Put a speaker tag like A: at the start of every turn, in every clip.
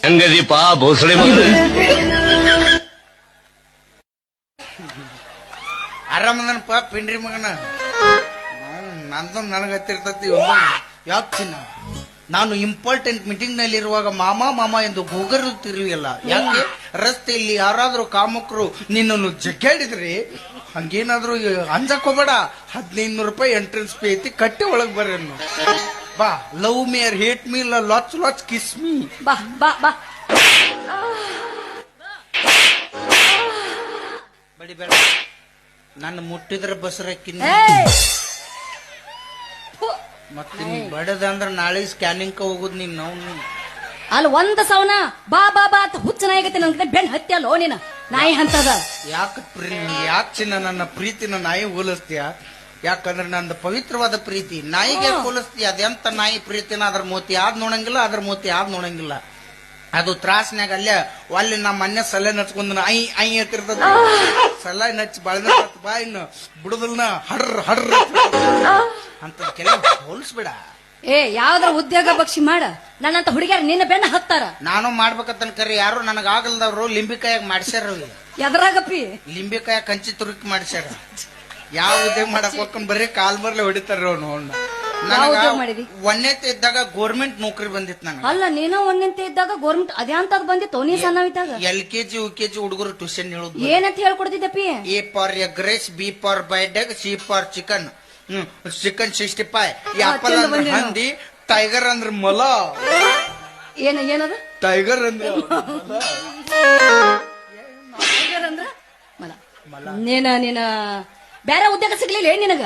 A: ಹೆಂಗದೀಪ ಭೋಸಳೆ ಮಗ
B: ಆರಾಮದನಪ್ಪ ಪಿಂಡ್ರಿ ಮಗನ ನಂದು ನನಗ ಹತ್ತಿರ್ತತಿ ಯಾಕೆ ಚಿನ್ನ ನಾನು ಇಂಪಾರ್ಟೆಂಟ್ ಮೀಟಿಂಗ್ ನಲ್ಲಿ ಇರುವಾಗ ಮಾಮ ಮಾಮ ಎಂದು ಹೋಗರುತ್ತಿರುವಿಲ್ಲ ಯಾಕೆ ರಸ್ತೆಯಲ್ಲಿ ಯಾರಾದ್ರೂ ಕಾಮಕರು ನಿನ್ನನ್ನು ಜಗ್ಗಾಡಿದ್ರಿ ಹಂಗೇನಾದ್ರೂ ಅಂಜಕ್ ಹೋಗ್ಬೇಡ 1500 ರೂಪಾಯಿ ಎಂಟ್ರೆನ್ಸ್ ಪೇ ಐತಿ ಕಟ್ಟಿ ಒಳಗ್ ಬರ್ರಿ ಬಾ love me or hate me latch latch kiss me
C: ಬಾ ಬಾ ಬಾ
B: ಬಡಿ ಬೇಡ ನನ್ನ ಮುಟ್ಟಿದ್ರ ಬಸರಕ್ಕಿನ ಮತ್ತೆ ಬಡದ ಅಂದ್ರ ನಾಳೆ ಸ್ಕ್ಯಾನಿಂಗ್ ಹೋಗುದ್ ನೀನ್ ನಾವು
C: ಅಲ್ಲಿ ಒಂದ್ ಸವನ ಬಾ ಬಾ ಬಾ ಅಂತ ಹುಚ್ಚ ನಾಯಿಗತ್ತೆ ನನ್ ಬೆನ್ ಹತ್ಯಲ್ಲೋ ನೀನ ನಾಯಿ ಹಂತದ
B: ಯಾಕೆ ಚಿನ್ನ ನನ್ನ ಪ್ರೀತಿನ ನಾಯಿ ಹೋಲಿಸ್ತೀಯ ಯಾಕಂದ್ರೆ ನಂದು ಪವಿತ್ರವಾದ ಪ್ರೀತಿ ನಾಯಿಗೆ ಹೋಲಿಸ್ತೀಯ ಅದೆಂತ ನಾಯಿ ಪ್ರೀತಿನ ಅದ್ರ ಮೂತಿ ಆದ್ ನೋಡಂಗಿಲ್ಲ ಅದ್ರ ಮೂತಿ ಆದ್ ನೋಡಂಗಿಲ್ಲ ಅದು ತ್ರಾಸ್ನ್ಯಾಗ ಅಲ್ಲೇ ಅಲ್ಲಿ ನಮ್ಮ ಮನೆ ಸಲ ನಚ್ಕೊಂಡ್ ಐ ಐ ಎತ್ತಿರ್ತದ ಸಲ ನಚ್ಚಿ ಬಳದ ಬಾ ಇನ್ನು ಬಿಡುದಲ್ನ ಹಡ್ರ ಹಡ್ರ ಅಂತ ಕೆಲವು ಹೋಲಿಸ್ಬೇಡ
C: ಯಾವ್ದಾರ ಉದ್ಯೋಗ ಬಕ್ಷಿ ಮಾಡ ನನ್ನಂತ ಹುಡುಗಿಯರ್ ನಿನ್ನ ಬೆನ್ನ ಹತ್ತಾರ
B: ನಾನು ಮಾಡ್ಬೇಕಂತ ಕರಿ ಯಾರು ನನಗ ಆಗಲ್ದವ್ರು ಲಿಂಬಿಕಾಯಾಗ ಮಾಡ್ಸ್ಯಾರ
C: ಎದ್ರಾಗಪ್ಪಿ
B: ಲಿಂಬಿಕಾಯ ಕಂಚಿ ತುರುಕಿ ಮಾಡ್ಸ್ಯಾರ ಯಾವ ಉದ್ಯೋಗ ಮಾಡಕ್ ಹೋಗ್ಕೊಂಡ್ ಬರೀ ಕಾಲ್ ಬರ್ಲೆ ಹೊಡಿತಾರ ಒಂದೇತೆ ಇದ್ದಾಗ ಗೋರ್ಮೆಂಟ್ ನೌಕರಿ ಬಂದಿತ್ತು ನನಗೆ
C: ಅಲ್ಲ ನೀನು ಒಂದಂತೆ ಇದ್ದಾಗ ಗೋರ್ಮೆಂಟ್ ಅದೇ ಅಂತ ಬಂದಿತ್ತು ನೀ ಸಣ್ಣವಿದ್ದಾಗ
B: LKG UKG ಹುಡುಗರು ಟ್ಯೂಷನ್ ಹೇಳುದು
C: ಏನಂತ ಹೇಳ್ಕೊಡ್ತಿದ್ದಪ್ಪಿ
B: A for egg rice, B for boiled egg, C for chicken. Chicken 65 apple ಅಂದ್ರೆ ಹಂದಿ ಟೈಗರ್ ಅಂದ್ರೆ ಮೊಲ
C: ಏನದ
B: ಟೈಗರ್ ಅಂದ್ರೆ
C: ನೀನ ಬೇರೆ ಉದ್ಯೋಗ ಸಿಗ್ಲಿಲ್ಲ ನಿನಗ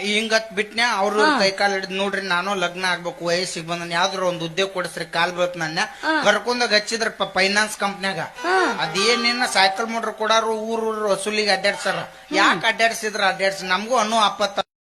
B: ಹಿಂಗತ್ ಬಿಟ್ನ್ಯಾ ಅವ್ರು ಕೈ ಕಾಲ್ ಹಿಡಿದ್ ನೋಡ್ರಿ ನಾನು ಲಗ್ನ ಆಗ್ಬೇಕು ವಯಸ್ಸಿಗೆ ಬಂದ ಯಾವ್ದಾರ ಒಂದ್ ಉದ್ಯೋಗ ಕೊಡಿಸ್ರಿ ಕಾಲ್ ಬೀಳತ್ ನನ್ನ ಕರ್ಕೊಂಡಾಗ ಹಚ್ಚಿದ್ರ ಫೈನಾನ್ಸ್ ಕಂಪ್ನ್ಯಾಗ ಅದೇನೇನ ಸೈಕಲ್ ಮೋಟ್ರ್ ಕೊಡಾರು ಊರ್ ವಸೂಲಿಗೆ ಅಡ್ಡಾಡ್ಸಾರ ಯಾಕೆ ಅಡ್ಡಾಡ್ಸಿದ್ರ ನಮಗೂ ಅನ್ನೋ ಅಪ್ಪತ್ತ